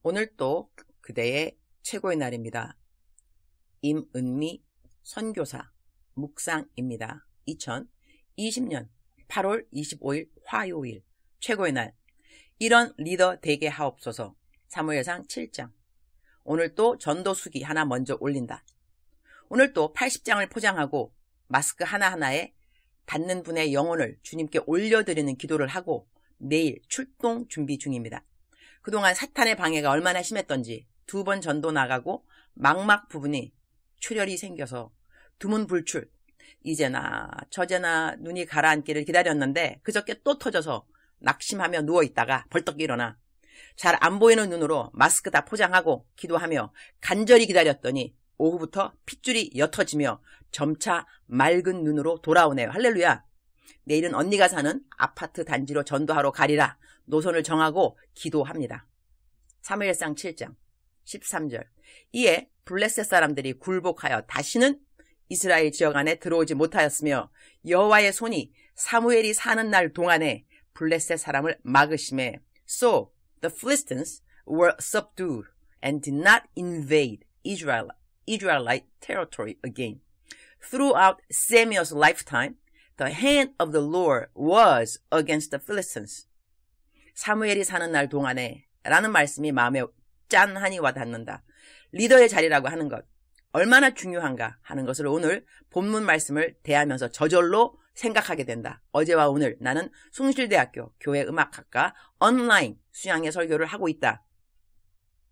오늘 또 그대의 최고의 날입니다. 임은미 선교사 묵상입니다. 2020년 8월 25일 화요일 최고의 날. 이런 리더 되게 하옵소서. 사무엘상 7장. 오늘 또 전도수기 하나 먼저 올린다. 오늘 또 80장을 포장하고 마스크 하나하나에 받는 분의 영혼을 주님께 올려드리는 기도를 하고 내일 출동 준비 중입니다. 그동안 사탄의 방해가 얼마나 심했던지 2번 전도 나가고 막막 부분이 출혈이 생겨서 두문불출, 이제나 저제나 눈이 가라앉기를 기다렸는데 그저께 또 터져서 낙심하며 누워있다가 벌떡 일어나 잘 안 보이는 눈으로 마스크 다 포장하고 기도하며 간절히 기다렸더니 오후부터 핏줄이 옅어지며 점차 맑은 눈으로 돌아오네요. 할렐루야. 내일은 언니가 사는 아파트 단지로 전도하러 가리라 노선을 정하고 기도합니다. 사무엘상 7장 13절. 이에 블레셋 사람들이 굴복하여 다시는 이스라엘 지역 안에 들어오지 못하였으며 여호와의 손이 사무엘이 사는 날 동안에 블레셋 사람을 막으심에 So the Philistines were subdued and did not invade Israelite territory again. Throughout Samuel's lifetime, the hand of the Lord was against the Philistines. 사무엘이 사는 날 동안에 라는 말씀이 마음에 짠하니 와닿는다. 리더의 자리라고 하는 것 얼마나 중요한가 하는 것을 오늘 본문 말씀을 대하면서 저절로 생각하게 된다. 어제와 오늘 나는 숭실대학교 교회음악학과 온라인 수양회 설교를 하고 있다.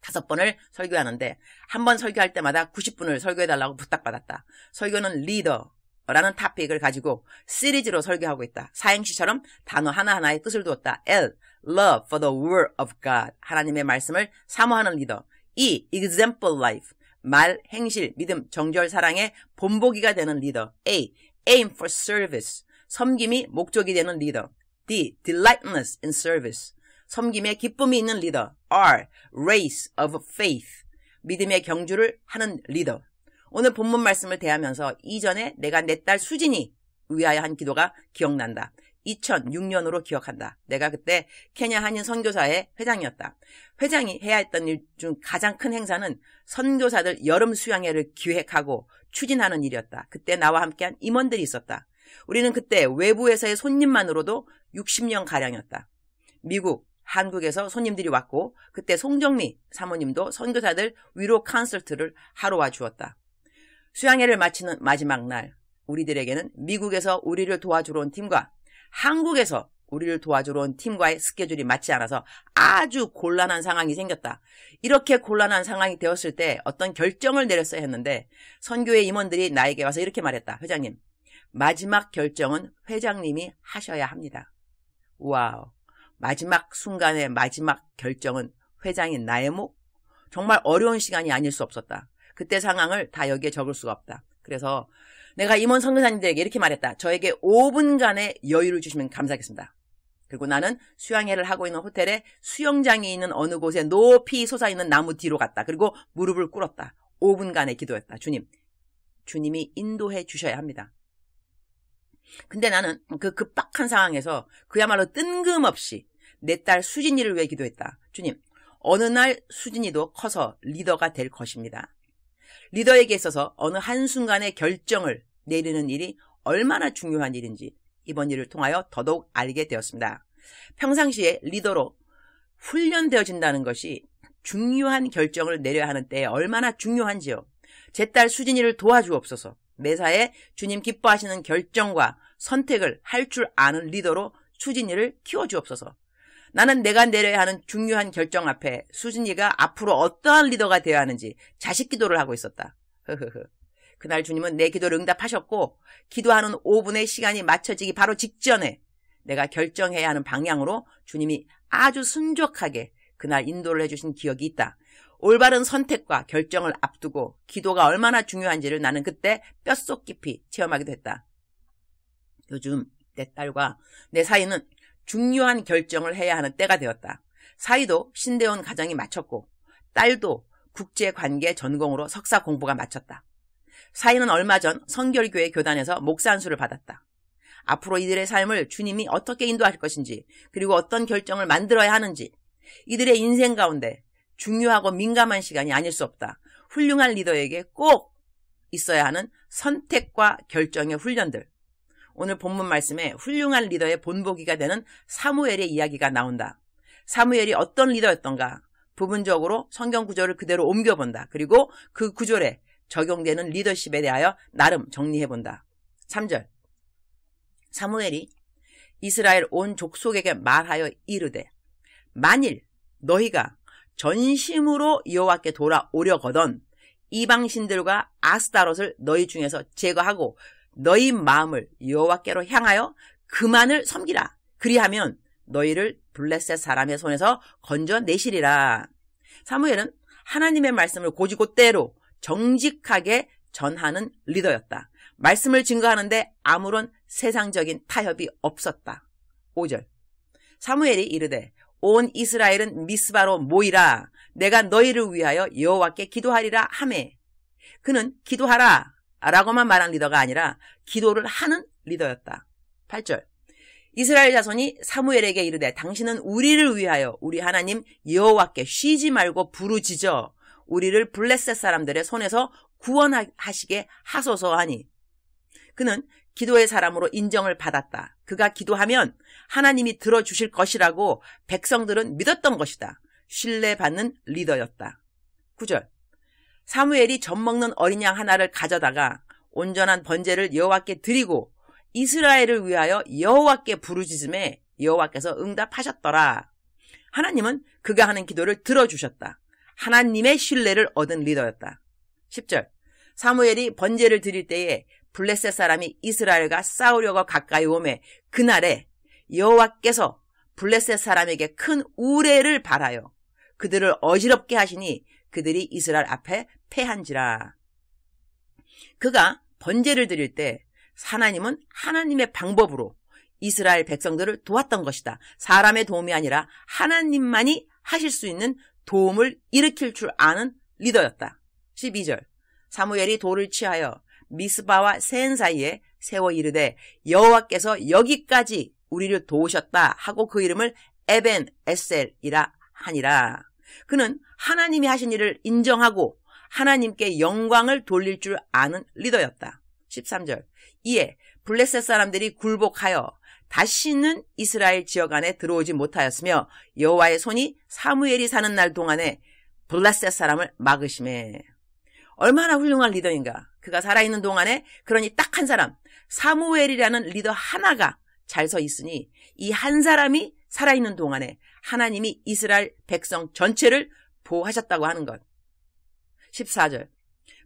5번을 설교하는데 한 번 설교할 때마다 90분을 설교해달라고 부탁받았다. 설교는 리더라는 토픽을 가지고 시리즈로 설교하고 있다. 사행시처럼 단어 하나하나에 뜻을 두었다. L, love for the word of God. 하나님의 말씀을 사모하는 리더. E, example life. 말, 행실, 믿음, 정절, 사랑의 본보기가 되는 리더. A, aim for service. 섬김이 목적이 되는 리더. D, delightness in service. 섬김에 기쁨이 있는 리더. R, race of faith. 믿음의 경주를 하는 리더. 오늘 본문 말씀을 대하면서 이전에 내가 내 딸 수진이 위하여 한 기도가 기억난다. 2006년으로 기억한다. 내가 그때 케냐 한인 선교사의 회장이었다. 회장이 해야 했던 일 중 가장 큰 행사는 선교사들 여름 수양회를 기획하고 추진하는 일이었다. 그때 나와 함께한 임원들이 있었다. 우리는 그때 외부에서의 손님만으로도 60명가량이었다. 미국, 한국에서 손님들이 왔고 그때 송정미 사모님도 선교사들 위로 컨설트를 하러 와주었다. 수양회를 마치는 마지막 날 우리들에게는 미국에서 우리를 도와주러 온 팀과 한국에서 우리를 도와주러 온 팀과의 스케줄이 맞지 않아서 아주 곤란한 상황이 생겼다. 이렇게 곤란한 상황이 되었을 때 어떤 결정을 내렸어야 했는데 선교회 임원들이 나에게 와서 이렇게 말했다. 회장님, 마지막 결정은 회장님이 하셔야 합니다. 와우, 마지막 순간의 마지막 결정은 회장인 나의 목? 정말 어려운 시간이 아닐 수 없었다. 그때 상황을 다 여기에 적을 수가 없다. 그래서 내가 임원 선교사님들에게 이렇게 말했다. 저에게 5분간의 여유를 주시면 감사하겠습니다. 그리고 나는 수양회를 하고 있는 호텔에 수영장이 있는 어느 곳에 높이 솟아있는 나무 뒤로 갔다. 그리고 무릎을 꿇었다. 5분간의 기도였다. 주님이 인도해 주셔야 합니다. 근데 나는 그 급박한 상황에서 그야말로 뜬금없이 내 딸 수진이를 위해 기도했다. 주님, 어느 날 수진이도 커서 리더가 될 것입니다. 리더에게 있어서 어느 한순간의 결정을 내리는 일이 얼마나 중요한 일인지 이번 일을 통하여 더더욱 알게 되었습니다. 평상시에 리더로 훈련되어진다는 것이 중요한 결정을 내려야 하는 때에 얼마나 중요한지요. 제 딸 수진이를 도와주옵소서. 매사에 주님 기뻐하시는 결정과 선택을 할 줄 아는 리더로 수진이를 키워주옵소서. 나는 내가 내려야 하는 중요한 결정 앞에 수진이가 앞으로 어떠한 리더가 되어야 하는지 자식 기도를 하고 있었다. 그날 주님은 내 기도를 응답하셨고 기도하는 5분의 시간이 맞춰지기 바로 직전에 내가 결정해야 하는 방향으로 주님이 아주 순적하게 그날 인도를 해주신 기억이 있다. 올바른 선택과 결정을 앞두고 기도가 얼마나 중요한지를 나는 그때 뼛속 깊이 체험하기도 했다. 요즘 내 딸과 내 사이는 중요한 결정을 해야 하는 때가 되었다. 사이도 신대원 과정이 마쳤고 딸도 국제관계 전공으로 석사 공부가 마쳤다. 사이는 얼마 전 성결교회 교단에서 목사 안수를 받았다. 앞으로 이들의 삶을 주님이 어떻게 인도할 것인지 그리고 어떤 결정을 만들어야 하는지 이들의 인생 가운데 중요하고 민감한 시간이 아닐 수 없다. 훌륭한 리더에게 꼭 있어야 하는 선택과 결정의 훈련들. 오늘 본문 말씀에 훌륭한 리더의 본보기가 되는 사무엘의 이야기가 나온다. 사무엘이 어떤 리더였던가? 부분적으로 성경 구조를 그대로 옮겨본다. 그리고 그 구조에 적용되는 리더십에 대하여 나름 정리해본다. 3절. 사무엘이 이스라엘 온 족속에게 말하여 이르되 만일 너희가 전심으로 여호와께 돌아오려거든 이방신들과 아스타롯을 너희 중에서 제거하고 너희 마음을 여호와께로 향하여 그만을 섬기라. 그리하면 너희를 블레셋 사람의 손에서 건져내시리라. 사무엘은 하나님의 말씀을 곧이곧대로 정직하게 전하는 리더였다. 말씀을 증거하는데 아무런 세상적인 타협이 없었다. 5절. 사무엘이 이르되 온 이스라엘은 미스바로 모이라. 내가 너희를 위하여 여호와께 기도하리라 하매 그는 기도하라 라고만 말한 리더가 아니라 기도를 하는 리더였다. 8절. 이스라엘 자손이 사무엘에게 이르되 당신은 우리를 위하여 우리 하나님 여호와께 쉬지 말고 부르짖어 우리를 블레셋 사람들의 손에서 구원하시게 하소서 하니 그는 기도의 사람으로 인정을 받았다. 그가 기도하면 하나님이 들어주실 것이라고 백성들은 믿었던 것이다. 신뢰받는 리더였다. 9절. 사무엘이 젖먹는 어린 양 하나를 가져다가 온전한 번제를 여호와께 드리고 이스라엘을 위하여 여호와께 부르짖음에 여호와께서 응답하셨더라. 하나님은 그가 하는 기도를 들어주셨다. 하나님의 신뢰를 얻은 리더였다. 10절. 사무엘이 번제를 드릴 때에 블레셋 사람이 이스라엘과 싸우려고 가까이 오매 그날에 여호와께서 블레셋 사람에게 큰 우레를 발하여 그들을 어지럽게 하시니 그들이 이스라엘 앞에 패한지라. 그가 번제를 드릴 때 하나님은 하나님의 방법으로 이스라엘 백성들을 도왔던 것이다. 사람의 도움이 아니라 하나님만이 하실 수 있는 도움을 일으킬 줄 아는 리더였다. 12절. 사무엘이 돌을 취하여 미스바와 센 사이에 세워 이르되 여호와께서 여기까지 우리를 도우셨다 하고 그 이름을 에벤 에셀이라 하니라. 그는 하나님이 하신 일을 인정하고 하나님께 영광을 돌릴 줄 아는 리더였다. 13절. 이에 블레셋 사람들이 굴복하여 다시는 이스라엘 지역 안에 들어오지 못하였으며 여호와의 손이 사무엘이 사는 날 동안에 블레셋 사람을 막으심에. 얼마나 훌륭한 리더인가. 그가 살아있는 동안에 그러니 딱 한 사람 사무엘이라는 리더 하나가 잘 서 있으니 이 한 사람이 살아있는 동안에 하나님이 이스라엘 백성 전체를 보호하셨다고 하는 것. 14절.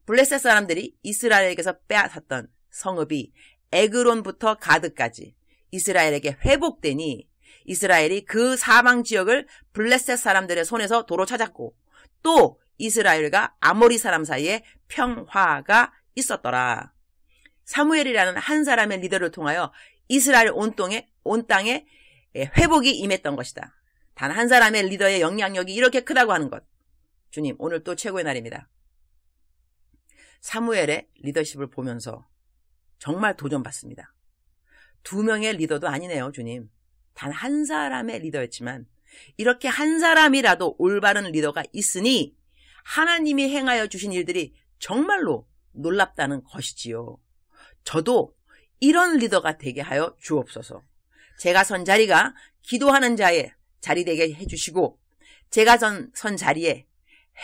블레셋 사람들이 이스라엘에게서 빼앗았던 성읍이 에그론부터 가드까지 이스라엘에게 회복되니 이스라엘이 그 사방 지역을 블레셋 사람들의 손에서 도로 찾았고 또 이스라엘과 아모리 사람 사이에 평화가 있었더라. 사무엘이라는 한 사람의 리더를 통하여 이스라엘 온 땅에 회복이 임했던 것이다. 단 한 사람의 리더의 영향력이 이렇게 크다고 하는 것. 주님, 오늘 또 최고의 날입니다. 사무엘의 리더십을 보면서 정말 도전받습니다. 2명의 리더도 아니네요, 주님. 단 한 사람의 리더였지만 이렇게 한 사람이라도 올바른 리더가 있으니 하나님이 행하여 주신 일들이 정말로 놀랍다는 것이지요. 저도 이런 리더가 되게 하여 주옵소서. 제가 선 자리가 기도하는 자의 자리 되게 해주시고 제가 선 자리에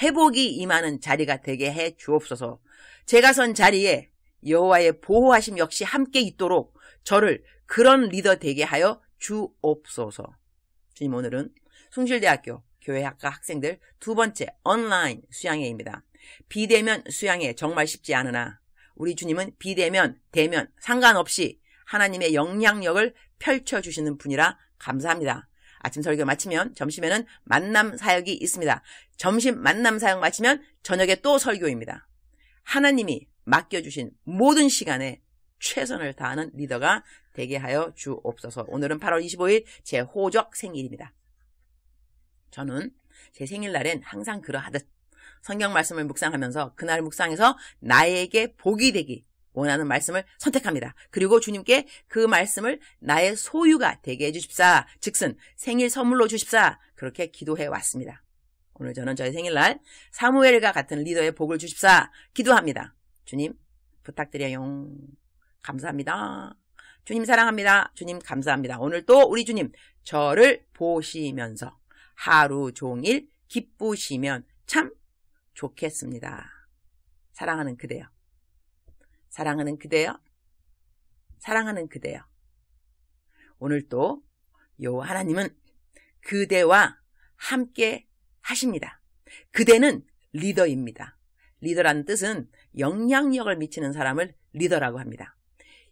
회복이 임하는 자리가 되게 해 주옵소서. 제가 선 자리에 여호와의 보호하심 역시 함께 있도록 저를 그런 리더 되게 하여 주옵소서. 주님, 오늘은 숭실대학교 교회학과 학생들 2번째 온라인 수양회입니다. 비대면 수양회 정말 쉽지 않으나 우리 주님은 비대면, 대면 상관없이 하나님의 영향력을 펼쳐주시는 분이라 감사합니다. 아침 설교 마치면 점심에는 만남 사역이 있습니다. 점심 만남 사역 마치면 저녁에 또 설교입니다. 하나님이 맡겨주신 모든 시간에 최선을 다하는 리더가 되게 하여 주옵소서. 오늘은 8월 25일 제 호적 생일입니다. 저는 제 생일날엔 항상 그러하듯 성경 말씀을 묵상하면서 그날 묵상해서 나에게 복이 되기 원하는 말씀을 선택합니다. 그리고 주님께 그 말씀을 나의 소유가 되게 해주십사, 즉슨 생일 선물로 주십사, 그렇게 기도해 왔습니다. 오늘 저는 저희 생일날 사무엘과 같은 리더의 복을 주십사 기도합니다. 주님 부탁드려요. 감사합니다. 주님 사랑합니다. 주님 감사합니다. 오늘 또 우리 주님 저를 보시면서 하루 종일 기쁘시면 참 좋겠습니다. 사랑하는 그대여. 사랑하는 그대여. 사랑하는 그대여. 오늘 또 요 하나님은 그대와 함께 하십니다. 그대는 리더입니다. 리더라는 뜻은 영향력을 미치는 사람을 리더라고 합니다.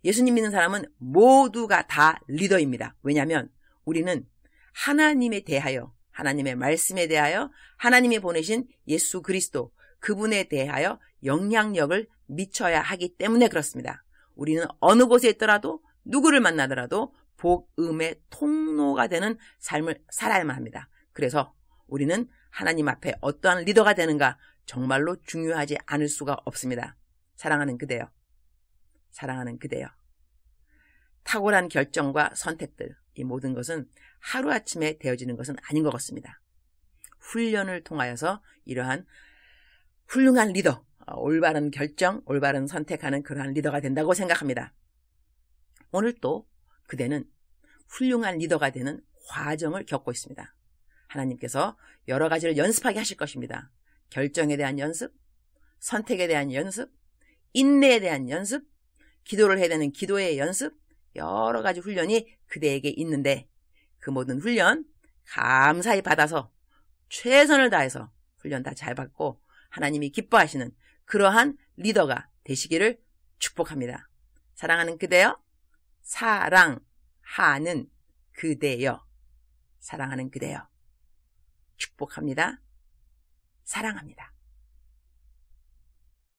예수님 믿는 사람은 모두가 다 리더입니다. 왜냐하면 우리는 하나님에 대하여, 하나님의 말씀에 대하여, 하나님이 보내신 예수 그리스도 그분에 대하여 영향력을 미쳐야 하기 때문에 그렇습니다. 우리는 어느 곳에 있더라도 누구를 만나더라도 복음의 통로가 되는 삶을 살아야만 합니다. 그래서 우리는 하나님 앞에 어떠한 리더가 되는가 정말로 중요하지 않을 수가 없습니다. 사랑하는 그대여. 사랑하는 그대여. 탁월한 결정과 선택들, 이 모든 것은 하루아침에 되어지는 것은 아닌 것 같습니다. 훈련을 통하여서 이러한 훌륭한 리더, 올바른 결정, 올바른 선택하는 그러한 리더가 된다고 생각합니다. 오늘 또 그대는 훌륭한 리더가 되는 과정을 겪고 있습니다. 하나님께서 여러 가지를 연습하게 하실 것입니다. 결정에 대한 연습, 선택에 대한 연습, 인내에 대한 연습, 기도를 해야 되는 기도의 연습, 여러 가지 훈련이 그대에게 있는데 그 모든 훈련 감사히 받아서 최선을 다해서 훈련 다 잘 받고 하나님이 기뻐하시는 그러한 리더가 되시기를 축복합니다. 사랑하는 그대여. 사랑하는 그대여. 사랑하는 그대여. 축복합니다. 사랑합니다.